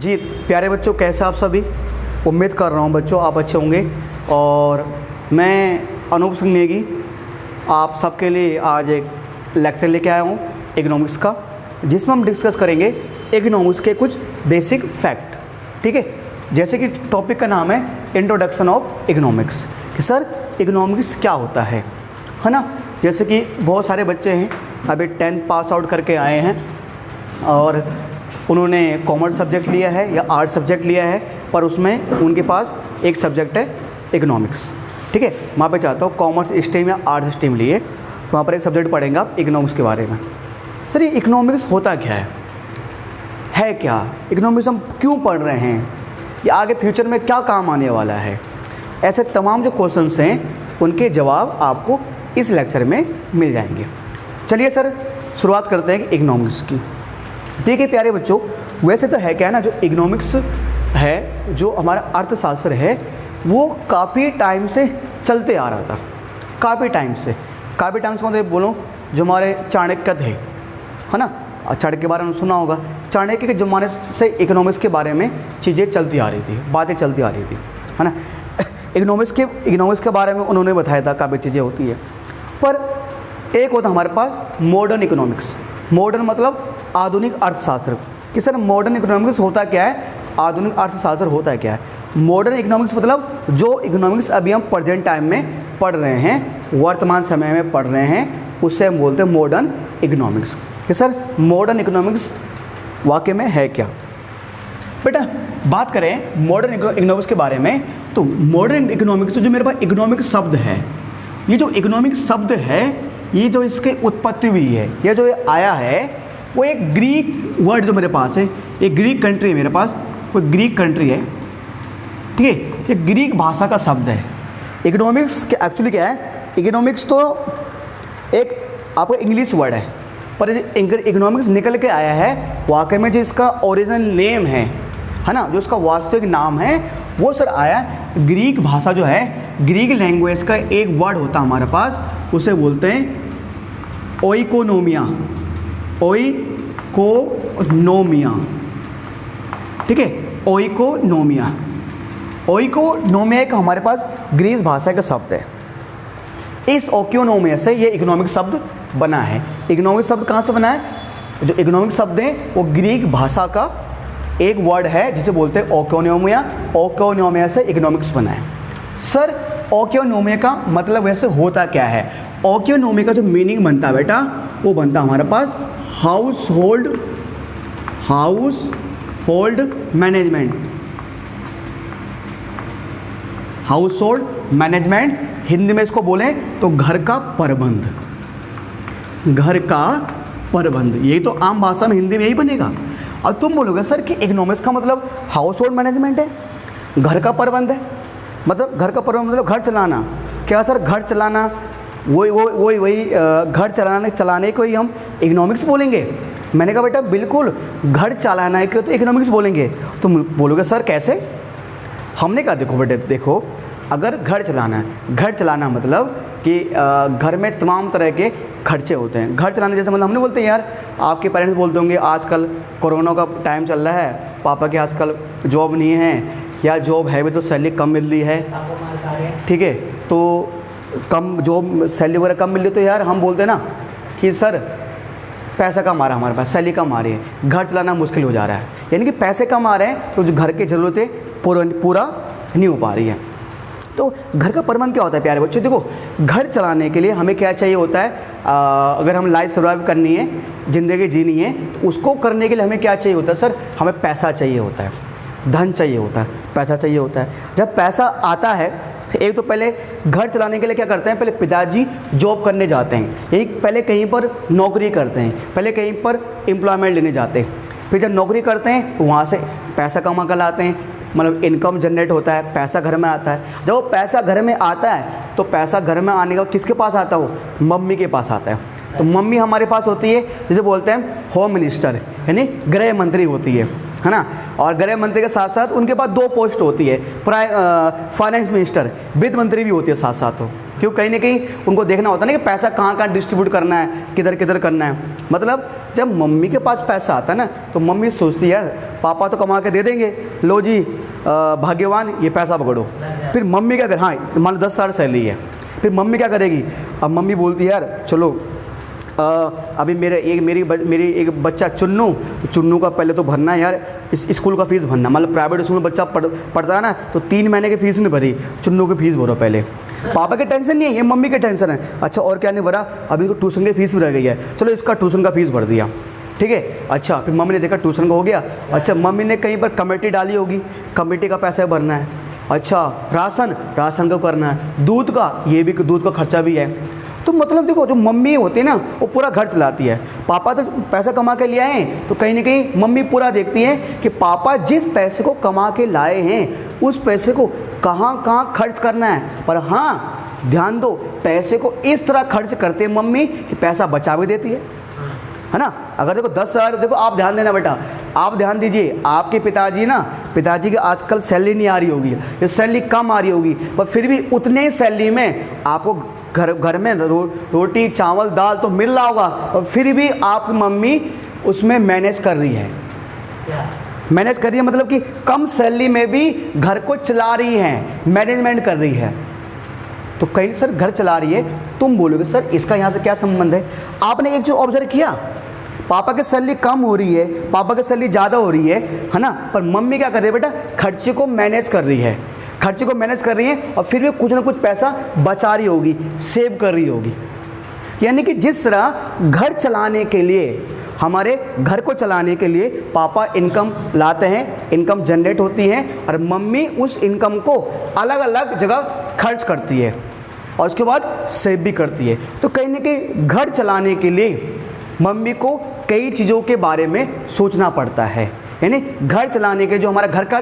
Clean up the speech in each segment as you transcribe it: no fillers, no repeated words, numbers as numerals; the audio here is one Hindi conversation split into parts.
जी प्यारे बच्चों, कैसे आप सभी? उम्मीद कर रहा हूँ बच्चों आप अच्छे होंगे। और मैं अनूप सिंह नेगी आप सबके लिए आज एक लेक्चर लेके आया हूँ इकोनॉमिक्स का, जिसमें हम डिस्कस करेंगे इकोनॉमिक्स के कुछ बेसिक फैक्ट। ठीक है, जैसे कि टॉपिक का नाम है इंट्रोडक्शन ऑफ इकोनॉमिक्स, कि सर इकोनॉमिक्स क्या होता है ना। जैसे कि बहुत सारे बच्चे हैं अभी 10th पास आउट करके आए हैं और उन्होंने कॉमर्स सब्जेक्ट लिया है या आर्ट सब्जेक्ट लिया है, पर उसमें उनके पास एक सब्जेक्ट है इकोनॉमिक्स। ठीक है, वहाँ पे चाहता हूँ कॉमर्स स्ट्रीम या आर्ट्स स्ट्रीम लिए, वहाँ पर एक सब्जेक्ट पढ़ेंगे आप इकोनॉमिक्स के बारे में। सर ये इकोनॉमिक्स होता क्या है क्या? इकोनॉमिक्स हम क्यों पढ़ रहे हैं? ये आगे फ्यूचर में क्या काम आने वाला है? ऐसे तमाम जो क्वेश्चंस हैं उनके जवाब आपको इस लेक्चर में मिल जाएंगे। चलिए सर शुरुआत करते हैं इकोनॉमिक्स की। देखिए प्यारे बच्चों, वैसे तो है क्या है ना, जो इकोनॉमिक्स है, जो हमारा अर्थशास्त्र है, वो काफ़ी टाइम से चलते आ रहा था। काफ़ी टाइम से मतलब बोलो जो हमारे चाणक्य थे, है ना, चाणक्य के बारे में सुना होगा। चाणक्य के ज़माने से इकोनॉमिक्स के बारे में चीज़ें चलती आ रही थी, बातें चलती आ रही थी, है ना। इकोनॉमिक्स के बारे में उन्होंने बताया था काफ़ी चीज़ें होती है। पर एक होता हमारे पास मॉडर्न इकोनॉमिक्स। मॉडर्न मतलब आधुनिक अर्थशास्त्र। कि सर मॉडर्न इकोनॉमिक्स होता क्या है, आधुनिक अर्थशास्त्र होता क्या है? मॉडर्न इकोनॉमिक्स मतलब जो इकोनॉमिक्स अभी हम प्रेजेंट टाइम में पढ़ रहे हैं, वर्तमान समय में पढ़ रहे हैं, उससे हम बोलते हैं मॉडर्न इकोनॉमिक्स। कि सर मॉडर्न इकोनॉमिक्स वाकई में है क्या? बेटा बात करें मॉडर्न इकोनॉमिक्स के बारे में, तो मॉडर्न इकोनॉमिक्स जो मेरे पास इकोनॉमिक्स शब्द है, ये जो इकोनॉमिक्स शब्द है, ये जो इसकी उत्पत्ति हुई है, ये जो आया है, वो एक ग्रीक वर्ड जो मेरे पास है, एक ग्रीक कंट्री है मेरे पास, कोई ग्रीक कंट्री है। ठीक है, ये ग्रीक भाषा का शब्द है। इकोनॉमिक्स के एक्चुअली क्या है, इकोनॉमिक्स तो एक आपका इंग्लिश वर्ड है, पर इकोनॉमिक्स निकल के आया है वाकई में जो इसका ओरिजिनल नेम है ना, जो इसका वास्तविक नाम है, वो सर आया ग्रीक भाषा जो है, ग्रीक लैंग्वेज का एक वर्ड होता है हमारे पास, उसे बोलते हैं ओइकोनोमिया। ओइकोनोमिया, ठीक है, ओइकोनोमिया। ओइकोनोमिया एक हमारे पास ग्रीक भाषा का शब्द है। इस ओइकोनोमिया से ये इकोनॉमिक शब्द बना है। इकोनॉमिक शब्द कहाँ से बना है? जो इकोनॉमिक शब्द है वो ग्रीक भाषा का एक वर्ड है जिसे बोलते हैं ओइकोनोमिया। ओइकोनोमिया से इकोनॉमिक्स बना है। सर ओइकोनोमिया का मतलब वैसे होता क्या है? ओइकोनोमिया का जो मीनिंग बनता है बेटा, वो बनता है हमारे पास household management. Household management, Hindi में इसको बोलें तो घर का प्रबंध। घर का प्रबंध, यही तो आम भाषा में हिंदी में यही बनेगा। और तुम बोलोगे सर कि इकोनॉमिक्स का मतलब हाउस होल्ड मैनेजमेंट है, घर का प्रबंध है, मतलब घर का प्रबंध मतलब घर चलाना। क्या सर घर चलाना वही घर चलाने को ही हम इकोनॉमिक्स बोलेंगे? मैंने कहा बेटा बिल्कुल, घर चलाना को तो इकोनॉमिक्स बोलेंगे। तुम बोलोगे सर कैसे? हमने कहा देखो बेटे, देखो अगर घर चलाना मतलब कि घर में तमाम तरह के खर्चे होते हैं। घर चलाने जैसे मतलब हमने बोलते हैं यार, आपके पेरेंट्स बोलते होंगे आजकल कोरोना का टाइम चल रहा है, पापा के आजकल जॉब नहीं है, या जॉब है भी तो सैलरी कम मिल रही है। ठीक है, तो कम जॉब सैलरी वगैरह कम मिल रही, तो यार हम बोलते हैं ना कि सर पैसा कम आ रहा है हमारे पास, सैलरी कम आ रही है, घर चलाना मुश्किल हो जा रहा है। यानी कि पैसे कम आ रहे हैं तो जो घर की ज़रूरतें पूरा नहीं हो पा रही है। तो घर का प्रबंध क्या होता है प्यारे बच्चों? देखो घर चलाने के लिए हमें क्या चाहिए होता है, अगर हम लाइफ सर्वाइव करनी है, ज़िंदगी जीनी है, तो उसको करने के लिए हमें क्या चाहिए होता है? सर हमें पैसा चाहिए होता है, धन चाहिए होता है, पैसा चाहिए होता है। जब पैसा आता है तो एक तो पहले घर चलाने के लिए क्या करते हैं, पहले पिताजी जॉब करने जाते हैं, यही पहले कहीं पर नौकरी करते हैं, पहले कहीं पर एम्प्लॉयमेंट लेने जाते हैं। फिर जब नौकरी करते हैं तो वहाँ से पैसा कमा कर लाते हैं, मतलब इनकम जनरेट होता है, पैसा घर में आता है। जब वो पैसा घर में आता है तो पैसा घर में आने का किसके पास आता है? वो मम्मी के पास आता है। तो मम्मी हमारे पास होती है, जिसे बोलते हैं होम मिनिस्टर, यानी गृह मंत्री होती है ना। और गृह मंत्री के साथ साथ उनके पास 2 पोस्ट होती है, फाइनेंस मिनिस्टर, वित्त मंत्री भी होती है साथ साथ। क्योंकि कहीं ना कहीं उनको देखना होता है ना कि पैसा कहाँ कहाँ डिस्ट्रीब्यूट करना है, किधर किधर करना है। मतलब जब मम्मी के पास पैसा आता है ना तो मम्मी सोचती है यार पापा तो कमा के दे देंगे, लो जी भाग्यवान ये पैसा पकड़ो। फिर मम्मी क्या करे, हाँ मान लो 10,000 सैलरी है, फिर मम्मी क्या करेगी, अब मम्मी बोलती है यार चलो अभी मेरी एक बच्चा चुन्नू, तो चुन्नू का पहले तो भरना है यार स्कूल का फ़ीस भरना। मतलब प्राइवेट स्कूल में बच्चा पढ़ता है ना, तो 3 महीने की फ़ीस नहीं भरी, चुन्नू की फ़ीस भरो पहले। पापा की टेंशन नहीं है, ये मम्मी की टेंशन है। अच्छा और क्या नहीं भरा, अभी तो ट्यूशन की फ़ीस भी रह गई है, चलो इसका ट्यूशन का फ़ीस भर दिया, ठीक है। अच्छा फिर मम्मी ने देखा ट्यूशन का हो गया, अच्छा मम्मी ने कहीं पर कमेटी डाली होगी, कमेटी का पैसा भरना है। अच्छा राशन का करना है, दूध का, ये भी दूध का खर्चा भी है। तो मतलब देखो जो मम्मी होती है ना वो पूरा घर चलाती है, पापा तो पैसा कमा के ले आए हैं, तो कहीं ना कहीं मम्मी पूरा देखती है कि पापा जिस पैसे को कमा के लाए हैं उस पैसे को कहाँ कहाँ खर्च करना है। पर हाँ ध्यान दो, पैसे को इस तरह खर्च करते हैं मम्मी कि पैसा बचा भी देती है ना। अगर देखो 10,000, देखो आप ध्यान देना बेटा, आप ध्यान दीजिए, आपके पिताजी की आजकल सैलरी नहीं आ रही होगी, या सैलरी कम आ रही होगी, पर फिर भी उतने सैलरी में आपको घर में रोटी चावल दाल तो मिल रहा होगा, और फिर भी आपकी मम्मी उसमें मैनेज कर रही है। मैनेज कर रही है मतलब कि कम सैलरी में भी घर को चला रही है, मैनेजमेंट कर रही है। तो कहीं सर घर चला रही है, तुम बोलोगे सर इसका यहाँ से क्या संबंध है। आपने एक चीज़ ऑब्जर्व किया, पापा की सैलरी कम हो रही है, पापा की सैलरी ज़्यादा हो रही है ना, पर मम्मी क्या कर रही है बेटा, खर्चे को मैनेज कर रही है, खर्चे को मैनेज कर रही है, और फिर भी कुछ ना कुछ पैसा बचा रही होगी, सेव कर रही होगी। यानी कि जिस तरह घर चलाने के लिए, हमारे घर को चलाने के लिए पापा इनकम लाते हैं, इनकम जनरेट होती है, और मम्मी उस इनकम को अलग अलग जगह खर्च करती है और उसके बाद सेव भी करती है। तो कहीं ना कहीं घर चलाने के लिए मम्मी को कई चीज़ों के बारे में सोचना पड़ता है। यानी घर चलाने के लिए जो हमारा घर का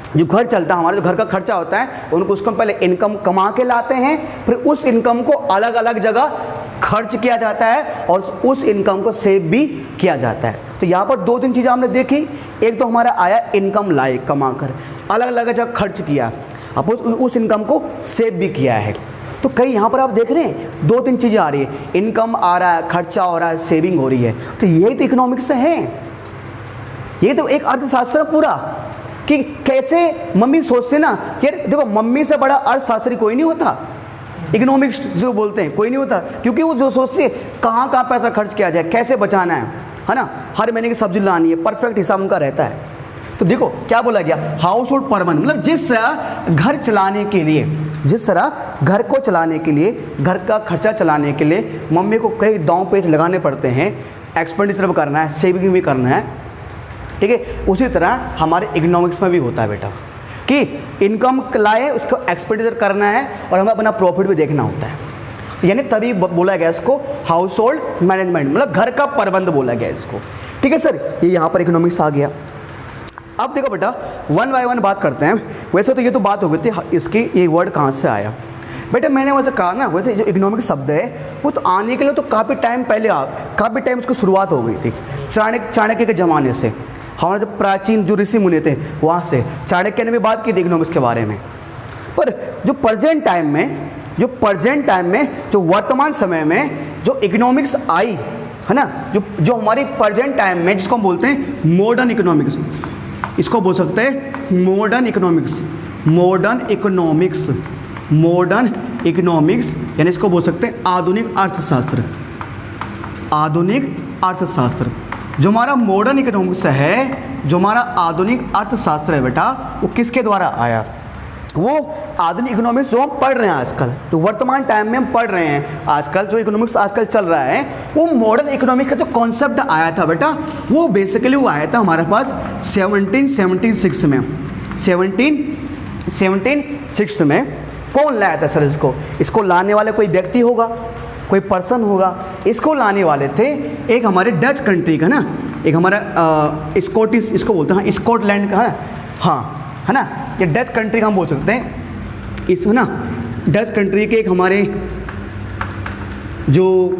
जो घर चलता है, हमारा जो घर का खर्चा होता है, उनको उसको पहले इनकम कमा के लाते हैं, फिर उस इनकम को अलग अलग जगह खर्च किया जाता है और उस इनकम को सेव भी किया जाता है। तो यहाँ पर 2-3 चीज़ें हमने देखी, एक तो हमारा आया इनकम लाए कमा कर, अलग अलग जगह खर्च किया, अब उस इनकम को सेव भी किया है। तो कहीं यहाँ पर आप देख रहे हैं 2-3 चीज़ें आ रही है, इनकम आ रहा है, खर्चा हो रहा है, सेविंग हो रही है। तो यही तो इकोनॉमिक्स है, ये तो एक अर्थशास्त्र पूरा, कि कैसे मम्मी सोचते ना यार, देखो मम्मी से बड़ा अर्थशास्त्री कोई नहीं होता, इकोनॉमिक्स जो बोलते हैं कोई नहीं होता, क्योंकि वो जो सोचते हैं कहाँ कहाँ पैसा खर्च किया जाए, कैसे बचाना है ना, हर महीने की सब्जी लानी है, परफेक्ट हिसाब उनका रहता है। तो देखो क्या बोला गया, हाउस होल्ड प्रबंध, मतलब जिस तरह घर चलाने के लिए, जिस तरह घर को चलाने के लिए, घर का खर्चा चलाने के लिए मम्मी को कई दांव पेच लगाने पड़ते हैं, एक्सपेंडिचर भी करना है, सेविंग भी करना है, ठीक है। उसी तरह हमारे इकोनॉमिक्स में भी होता है बेटा, कि इनकम लाए उसको एक्सपेंडिचर करना है और हमें अपना प्रॉफिट भी देखना होता है। यानी तभी बोला गया इसको हाउस होल्ड मैनेजमेंट, मतलब घर का प्रबंध बोला गया इसको, ठीक है सर। ये यहाँ पर इकोनॉमिक्स आ गया। अब देखो बेटा 1 बाय 1 बात करते हैं। वैसे तो ये तो बात हो गई थी इसकी, ये वर्ड कहाँ से आया बेटा, मैंने वैसे कहा ना, वैसे जो इकोनॉमिक शब्द है वो तो आने के लिए तो काफ़ी टाइम पहले काफ़ी टाइम उसकी शुरुआत हो गई थी, चाणक्य के ज़माने से, हमारे जो प्राचीन जो ऋषि मुनि थे वहाँ से चाणक्य ने भी बात की थी इकोनॉमिक्स के बारे में। पर जो प्रेजेंट टाइम में जो वर्तमान समय में जो इकोनॉमिक्स आई है ना, जो हमारी प्रेजेंट टाइम में जिसको हम बोलते हैं मॉडर्न इकोनॉमिक्स, इसको बोल सकते हैं मॉडर्न इकोनॉमिक्स, यानी इसको बोल सकते हैं आधुनिक अर्थशास्त्र। जो हमारा मॉडर्न इकोनॉमिक्स है, जो हमारा आधुनिक अर्थशास्त्र है बेटा, वो किसके द्वारा आया, वो आधुनिक इकोनॉमिक्स जो हम पढ़ रहे हैं आजकल, जो वर्तमान टाइम में हम पढ़ रहे हैं आजकल, जो इकोनॉमिक्स आजकल चल रहा है, वो मॉडर्न इकोनॉमिक्स का जो कॉन्सेप्ट आया था बेटा, वो बेसिकली वो आया था हमारे पास 1776 में। 1776 में कौन लाया था सर इसको लाने वाले कोई व्यक्ति होगा, कोई पर्सन होगा। इसको लाने वाले थे एक हमारे डच कंट्री का ना, एक हमारा स्कॉटिश, इसको बोलते हैं स्कॉटलैंड का है, हाँ है ना, ये डच कंट्री का हम बोल सकते हैं इस, है ना, डच कंट्री के एक हमारे जो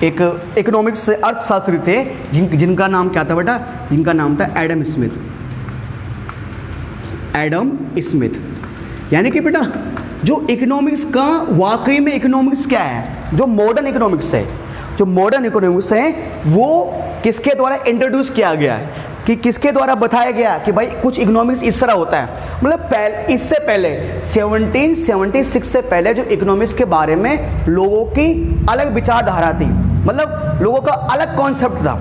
एक इकोनॉमिक्स अर्थशास्त्री थे, जिनका नाम क्या था बेटा, जिनका नाम था एडम स्मिथ। यानी कि बेटा जो इकोनॉमिक्स का वाकई में इकोनॉमिक्स क्या है, जो मॉडर्न इकोनॉमिक्स है, जो मॉडर्न इकोनॉमिक्स है वो किसके द्वारा इंट्रोड्यूस किया गया है, कि किसके द्वारा बताया गया कि भाई कुछ इकोनॉमिक्स इस तरह होता है। मतलब इससे पहले 1776 से पहले जो इकोनॉमिक्स के बारे में लोगों की अलग विचारधारा थी, मतलब लोगों का अलग कॉन्सेप्ट था।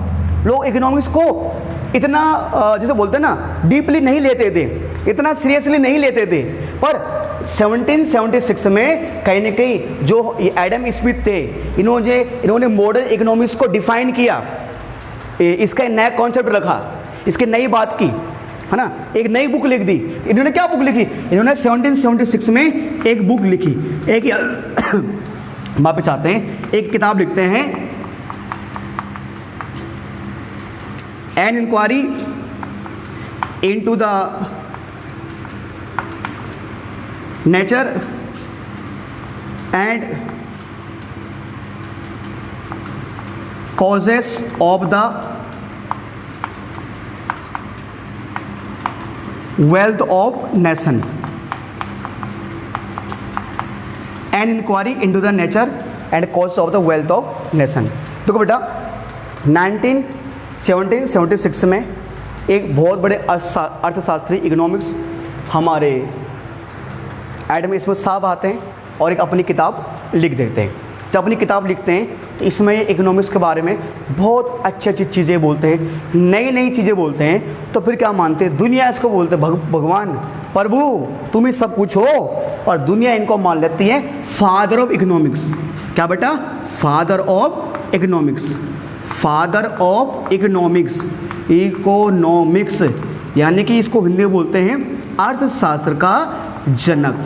लोग इकोनॉमिक्स को इतना जैसे बोलते हैं ना डीपली नहीं लेते थे, इतना सीरियसली नहीं लेते थे। पर 1776 में कहीं ना कहीं जो एडम स्मिथ थे, इन्होंने मॉडर्न इकोनॉमिक्स को डिफाइन किया, इसका नया कॉन्सेप्ट रखा, इसकी नई बात की, है ना, एक नई बुक लिख दी। इन्होंने क्या बुक लिखी, इन्होंने 1776 में एक बुक लिखी, एक मापे चाहते हैं, एक किताब लिखते हैं, an inquiry into the nature and causes of the wealth of nation, an inquiry into the nature and causes of the wealth of nation. देखो बेटा 1776 में एक बहुत बड़े अर्थशास्त्री इकोनॉमिक्स हमारे एडम स्मिथ साहब आते हैं और एक अपनी किताब लिख देते हैं। जब अपनी किताब लिखते हैं तो इसमें इकोनॉमिक्स के बारे में बहुत अच्छी अच्छी चीज़ें बोलते हैं, नई नई चीज़ें बोलते हैं। तो फिर क्या मानते हैं, दुनिया इसको बोलते हैं भगवान प्रभु तुम ही सब कुछ हो, और दुनिया इनको मान लेती है फादर ऑफ इकोनॉमिक्स। क्या बेटा, father of economics, father of economics, economics, यानी कि इसको हिंदी में बोलते हैं अर्थशास्त्र का जनक,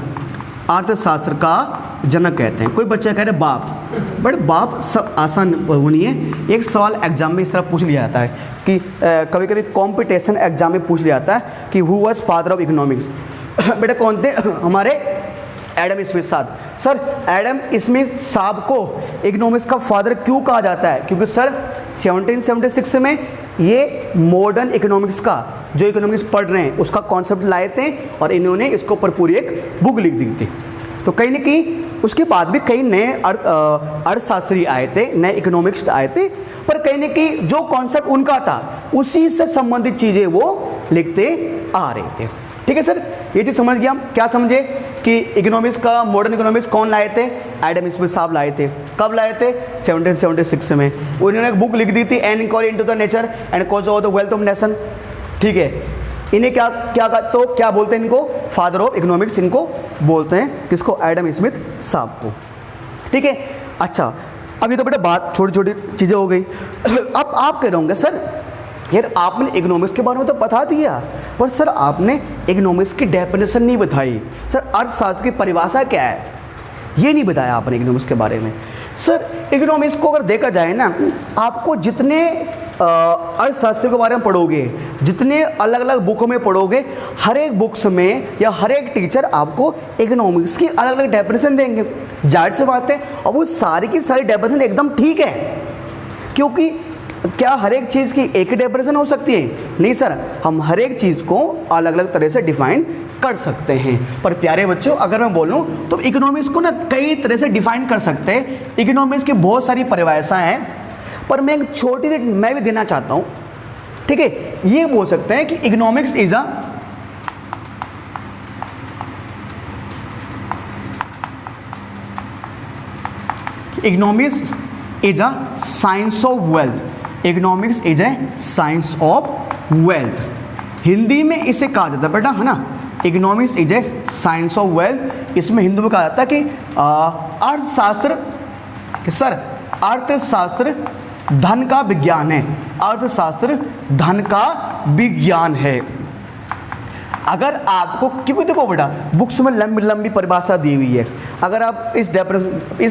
अर्थशास्त्र का जनक कहते हैं। कोई बच्चा कह रहे बाप, बट बाप सब आसान वो नहीं है। एक सवाल एग्जाम में इस तरह पूछ लिया जाता है कि कभी कभी कॉम्पिटिशन एग्जाम में पूछ लिया जाता है कि who was father of economics. बेटा कौन थे, हमारे एडम स्मिथ साहब। सर एडम स्मिथ साहब को इकोनॉमिक्स का फादर क्यों कहा जाता है, क्योंकि सर 1776 में ये मॉडर्न इकोनॉमिक्स का जो इकोनॉमिक्स पढ़ रहे हैं उसका कॉन्सेप्ट लाए थे और इन्होंने इसके ऊपर पूरी एक बुक लिख दी थी। तो कहीं ना कहीं उसके बाद भी कई नए अर्थशास्त्री आए थे, नए इकोनॉमिक्स आए थे, पर कहीं ना कहीं जो कॉन्सेप्ट उनका था उसी से संबंधित चीज़ें वो लिखते आ रहे थे। ठीक है सर, ये चीज़ समझ गया हम। क्या समझे कि इकोनॉमिक्स का मॉडर्न इकोनॉमिक्स कौन लाए थे, एडम स्मिथ साहब लाए थे। कब लाए थे, 1776 में। उन्होंने एक बुक लिख दी थी, an inquiry into the nature and cause of the wealth of nation. ठीक है, इन्हें क्या क्या तो क्या बोलते हैं, इनको फादर ऑफ इकोनॉमिक्स इनको बोलते हैं, किसको, एडम स्मिथ साहब को। ठीक है, अच्छा अभी तो बेटा बात छोटी छोटी चीज़ें हो गई। अब आप कह रहे होंगे सर यार आपने इकोनॉमिक्स के बारे में तो बता दिया, पर सर आपने इकोनॉमिक्स की डेफिनेशन नहीं बताई, सर अर्थशास्त्र की परिभाषा क्या है ये नहीं बताया आपने इकोनॉमिक्स के बारे में। सर इकोनॉमिक्स को अगर देखा जाए ना, आपको जितने अर्थशास्त्र के बारे में पढ़ोगे, जितने अलग अलग बुकों में पढ़ोगे, हर एक बुक्स में या हर एक टीचर आपको इकोनॉमिक्स की अलग अलग डेफिनेशन देंगे। जाहिर सी बात है, और वो सारी की सारी डेफिनेशन एकदम ठीक है, क्योंकि क्या हर एक चीज़ की एक ही डेफिनेशन हो सकती है? नहीं सर, हम हर एक चीज़ को अलग अलग तरह से डिफाइन कर सकते हैं। पर प्यारे बच्चों अगर मैं बोलूं तो इकोनॉमिक्स को ना कई तरह से डिफाइन कर सकते हैं। इकोनॉमिक्स की बहुत सारी परिभाषाएं हैं, पर मैं एक छोटी सी मैं भी देना चाहता हूं। ठीक है, ये बोल सकते हैं कि economics is a science of wealth. Economics is a science of wealth. Hindi में इसे कहा जाता है बेटा, है ना, economics is a science of wealth. इसमें हिंदी में कहा जाता है कि अर्थशास्त्र, सर अर्थशास्त्र धन का विज्ञान है, अर्थशास्त्र धन का विज्ञान है। अगर आपको, क्योंकि देखो बेटा बुक्स में लंबी लंबी परिभाषा दी हुई है, अगर आप इस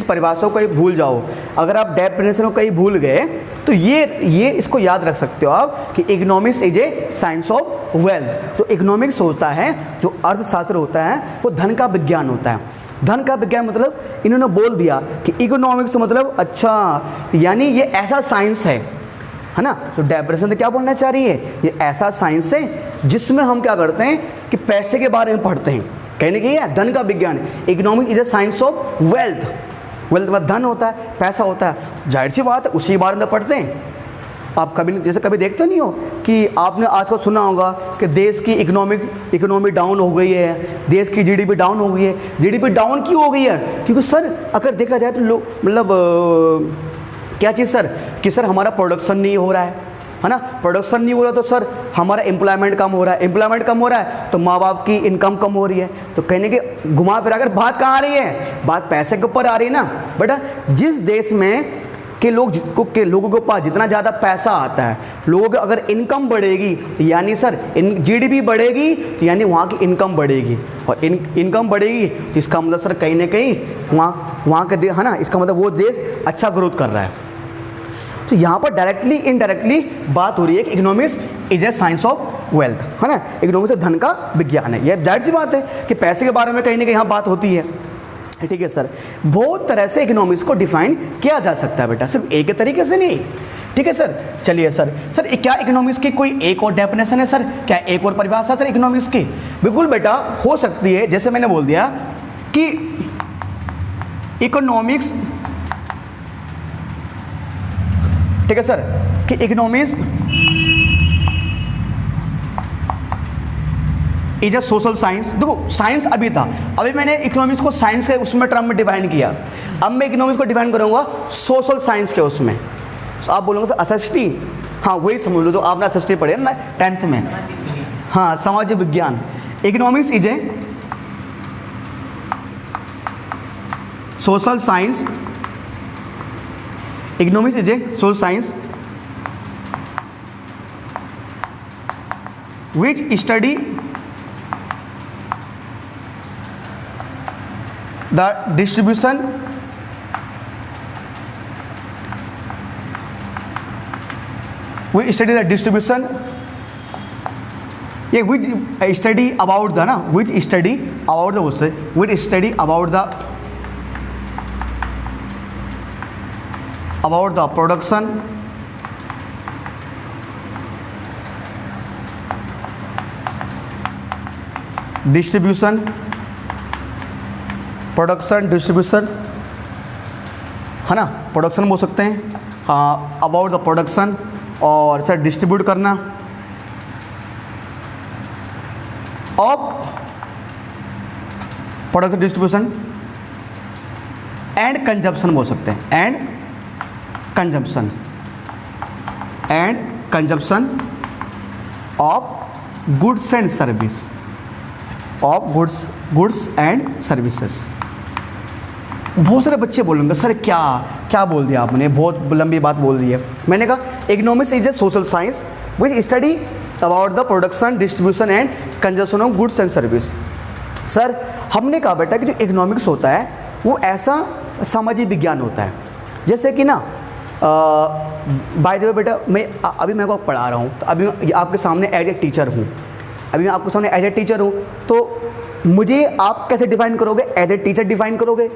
परिभाषा को कहीं भूल जाओ, अगर आप डेफिनेशन को कहीं भूल गए तो ये इसको याद रख सकते हो आप कि economics is a science of wealth. तो इकोनॉमिक्स होता है, जो अर्थशास्त्र होता है वो धन का विज्ञान होता है। धन का विज्ञान मतलब इन्होंने बोल दिया कि इकोनॉमिक्स मतलब अच्छा, यानी ये ऐसा साइंस है ना। तो डेफिनेशन तो क्या बोलना चाह रही है, ये ऐसा साइंस है जिसमें हम क्या करते हैं कि पैसे के बारे में पढ़ते हैं, कहने की है धन का विज्ञान है। Economics is a science of wealth. Wealth मतलब धन होता है, पैसा होता है। जाहिर सी बात है उसी बारे में पढ़ते हैं। आप कभी जैसे कभी देखते नहीं हो कि आपने आजकल सुना होगा कि देश की इकोनॉमी डाउन हो गई है, देश की जीडीपी डाउन हो गई है। जीडीपी डाउन क्यों हो गई है? क्योंकि सर अगर देखा जाए तो लोग मतलब क्या चीज़ सर कि सर हमारा प्रोडक्शन नहीं हो रहा है ना। प्रोडक्शन नहीं हो रहा तो सर हमारा एम्प्लॉयमेंट कम हो रहा है। एम्प्लॉयमेंट कम हो रहा है तो माँ बाप की इनकम कम हो रही है। तो कहने के घुमा फिरा कर बात कहाँ आ रही है? बात पैसे के ऊपर आ रही है ना बेटा। जिस देश में के लोगों के पास जितना ज़्यादा पैसा आता है, लोगों की अगर इनकम बढ़ेगी तो यानी सर जीडीपी बढ़ेगी तो यानी वहाँ की इनकम बढ़ेगी, और इनकम बढ़ेगी तो इसका मतलब सर कहीं ना कहीं वहाँ के है ना, इसका मतलब वो देश अच्छा ग्रोथ कर रहा है। तो यहाँ पर डायरेक्टली इनडायरेक्टली बात हो रही है कि economics is a science of wealth, है ना। इकोनॉमिक्स धन का विज्ञान है। यह जाहिर सी बात है कि पैसे के बारे में कहीं ना कहीं यहाँ बात होती है। ठीक है सर, बहुत तरह से इकोनॉमिक्स को डिफाइन किया जा सकता है बेटा, सिर्फ एक तरीके से नहीं। ठीक है सर, चलिए सर क्या इकोनॉमिक्स की कोई एक और डेफिनेशन है सर? क्या एक और परिभाषा सर इकोनॉमिक्स की? बिल्कुल बेटा हो सकती है। जैसे मैंने बोल दिया कि इकोनॉमिक्स, ठीक है सर, कि economics is a social science. देखो साइंस अभी था, अभी मैंने इकोनॉमिक्स को साइंस के उसमें टर्म में डिफाइन किया। अब मैं इकोनॉमिक्स को डिफाइन करूंगा सोशल साइंस के उसमें। तो आप बोलोगे सर एसएसटी, हाँ वही समझ लो जो आपने एसएसटी पढ़े ना 10th में, हाँ सामाजिक विज्ञान। Economics is a social science, economics is a social science which study the distribution which study the distribution, yeah, which study about the which study about the which study about the production, distribution, production distribution, है ना, प्रोडक्शन बोल सकते हैं, हाँ अबाउट द प्रोडक्शन, और सर डिस्ट्रीब्यूट करना of production distribution and consumption बोल सकते हैं, and consumption of goods and service, of goods and services. बहुत सारे बच्चे बोलेंगे सर क्या बोल दिया आपने, बहुत लंबी बात बोल दी है। मैंने कहा economics is a social science which study about the production distribution and consumption of goods and service. Sir हमने कहा बेटा कि जो इकोनॉमिक्स होता है वो ऐसा सामाजिक विज्ञान होता है, जैसे कि ना बाय द वे बेटा अभी मैं को पढ़ा रहा हूँ, तो अभी आपके सामने एज ए टीचर हूँ, अभी मैं आपके सामने एज ए टीचर हूँ, तो मुझे आप कैसे डिफ़ाइन करोगे? एज ए टीचर डिफ़ाइन करोगे।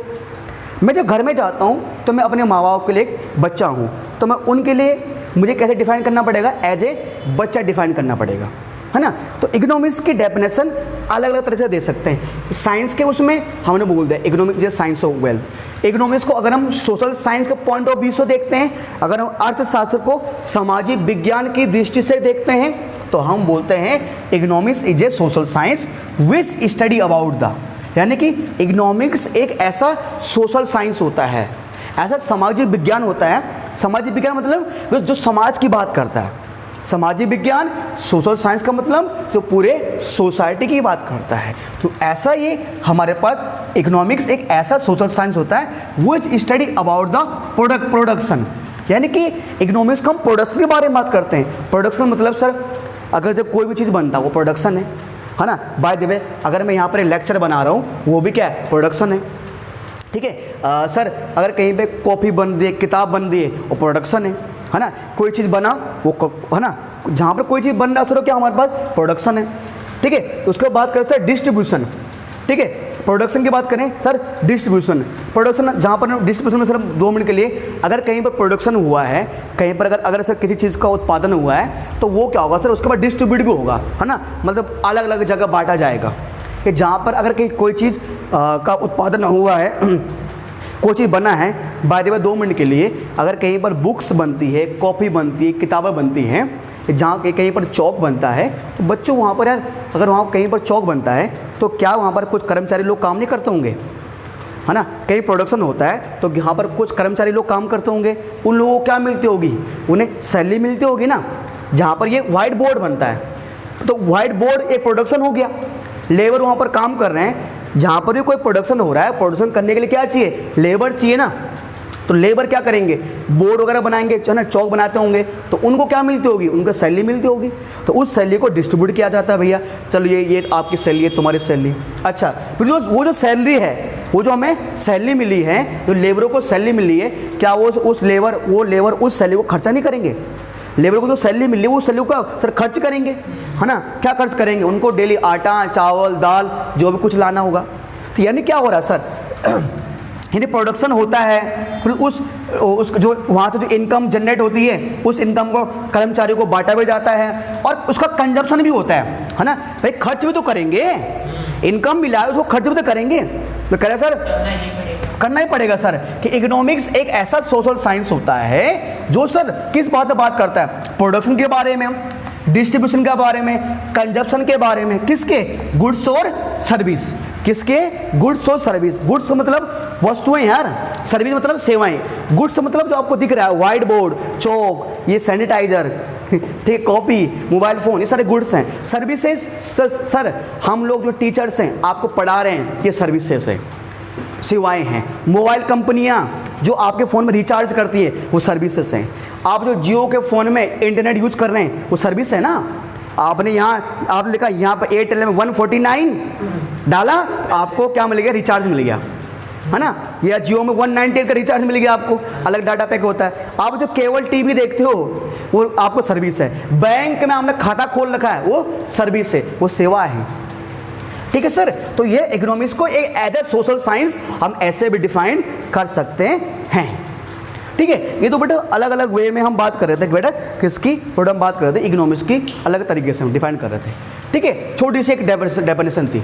मैं जब घर में जाता हूँ तो मैं अपने माँ बाप के लिए एक बच्चा हूँ, तो मैं उनके लिए मुझे कैसे डिफ़ाइन करना पड़ेगा? एज ए बच्चा डिफ़ाइन करना पड़ेगा, है ना। तो इकोनॉमिक्स की डेफिनेशन अलग अलग तरह से दे सकते हैं। साइंस के उसमें हमने बोल दिया economics is science of wealth. Economics को अगर हम सोशल साइंस के पॉइंट ऑफ व्यू से देखते हैं, अगर हम अर्थशास्त्र को सामाजिक विज्ञान की दृष्टि से देखते हैं, तो हम बोलते हैं economics is a social science which study about the, यानी कि इकोनॉमिक्स एक ऐसा सोशल साइंस होता है, ऐसा सामाजिक विज्ञान होता है। सामाजिक विज्ञान मतलब जो समाज की बात करता है, सामाजिक विज्ञान सोशल साइंस का मतलब जो पूरे सोसाइटी की बात करता है। तो ऐसा ये हमारे पास इकोनॉमिक्स एक ऐसा सोशल साइंस होता है विच स्टडी अबाउट द प्रोडक्शन, यानी कि इकोनॉमिक्स का हम प्रोडक्शन के बारे में बात करते हैं। प्रोडक्शन मतलब सर अगर जब कोई भी चीज़ बनता है वो प्रोडक्शन है ना। बाय द वे अगर मैं यहाँ पर लेक्चर बना रहा हूँ वो भी क्या है? प्रोडक्शन है। ठीक है सर अगर कहीं पे कॉपी बन रही है, किताब बन रही है, वो प्रोडक्शन है ना। कोई चीज़ बना वो है ना, जहाँ पर कोई चीज़ बन रहा है सर क्या हमारे पास प्रोडक्शन है। ठीक है, उसके बाद करें सर डिस्ट्रीब्यूशन। ठीक है, प्रोडक्शन की बात करें सर डिस्ट्रीब्यूशन, प्रोडक्शन जहाँ पर डिस्ट्रीब्यूशन में सर 2 मिनट के लिए अगर कहीं पर प्रोडक्शन हुआ है, कहीं पर अगर सर किसी चीज़ का उत्पादन हुआ है तो वो क्या होगा सर, उसके बाद डिस्ट्रीब्यूट भी होगा, है ना, मतलब अलग अलग जगह बांटा जाएगा। कि जहाँ पर अगर कोई चीज़ का उत्पादन हुआ है कोई चीज़ बना है, बाय द वे 2 मिनट के लिए, अगर कहीं पर बुक्स बनती है, कॉपी बनती है, किताबें बनती हैं, जहाँ कहीं पर चौक बनता है, तो बच्चों वहाँ पर यार अगर वहाँ कहीं पर चौक बनता है तो क्या वहाँ पर कुछ कर्मचारी लोग काम नहीं करते होंगे, है ना। कहीं प्रोडक्शन होता है तो यहाँ पर कुछ कर्मचारी लोग काम करते होंगे, उन लोगों को क्या मिलती होगी, उन्हें सैलरी मिलती होगी ना। जहाँ पर ये वाइट बोर्ड बनता है तो वाइट बोर्ड एक प्रोडक्शन हो गया, लेबर वहाँ पर काम कर रहे हैं। जहाँ पर भी कोई प्रोडक्शन हो रहा है, प्रोडक्शन करने के लिए क्या चाहिए, लेबर चाहिए ना। तो लेबर क्या करेंगे, बोर्ड वगैरह बनाएंगे, जो है ना, चौक बनाते होंगे, तो उनको क्या मिलती होगी, उनको सैलरी मिलती होगी। तो उस सैलरी को डिस्ट्रीब्यूट किया जाता है, भैया चलो ये आपकी सैलरी है, तुम्हारी सैलरी। अच्छा, फिर वो जो सैलरी है, वो जो हमें सैलरी मिली है, जो लेबरों को सैलरी मिली है, क्या वो लेबर उस सैलरी को खर्चा नहीं करेंगे। लेबर को जो सैलरी मिली है वो सैलरी का सर खर्च करेंगे, है ना। क्या खर्च करेंगे, उनको डेली आटा, चावल, दाल जो भी कुछ लाना होगा। तो यानी क्या हो रहा है सर, यानी प्रोडक्शन होता है, फिर उस जो वहाँ से जो इनकम जनरेट होती है, उस इनकम को कर्मचारियों को बांटा भी जाता है और उसका कंजप्शन भी होता है ना। भाई खर्च भी तो करेंगे, इनकम मिला है उसको खर्च भी तो करेंगे। तो कह रहे सर करना ही पड़ेगा सर कि इकोनॉमिक्स एक ऐसा सोशल साइंस होता है जो सर किस बात पर बात करता है, प्रोडक्शन के बारे में, डिस्ट्रीब्यूशन के बारे में, कंजप्शन के बारे में, किसके, गुड्स और सर्विस, किसके, गुड्स और सर्विस। गुड्स मतलब वस्तुएं यार, सर्विस मतलब सेवाएं। गुड्स मतलब जो आपको दिख रहा है, वाइट बोर्ड, चौक, ये सैनिटाइजर, ठीक, कॉपी, मोबाइल फ़ोन, ये सारे गुड्स हैं। सर्विसेज सर हम लोग जो टीचर्स हैं आपको पढ़ा रहे हैं, ये सर्विसेज हैं, सेवाएं हैं। मोबाइल कंपनियां जो आपके फ़ोन में रिचार्ज करती है, वो सर्विसेज हैं। आप जो जियो के फ़ोन में इंटरनेट यूज कर रहे हैं, वो सर्विस है ना। आपने यहाँ आपने लिखा यहाँ पर एयरटेल में 149 डाला तो आपको क्या मिल गया, रिचार्ज मिल गया, है ना। या जियो में 198 का रिचार्ज मिल गया आपको, अलग डाटा पैक होता है। आप जो केबल टीवी देखते हो वो आपको सर्विस है। बैंक में आपने खाता खोल रखा है, वो सर्विस है, वो सेवा है। ठीक है सर, तो ये इकोनॉमिक्स को एक एज ए सोशल साइंस हम ऐसे भी डिफाइन कर सकते हैं। ठीक है, ये तो बेटा अलग अलग वे में हम बात कर रहे थे बेटा, किसकी, थोड़ा हम बात कर रहे थे इकोनॉमिक्स की, अलग तरीके से हम डिफाइन कर रहे थे। ठीक है, छोटी सी एक डेफिनेशन थी।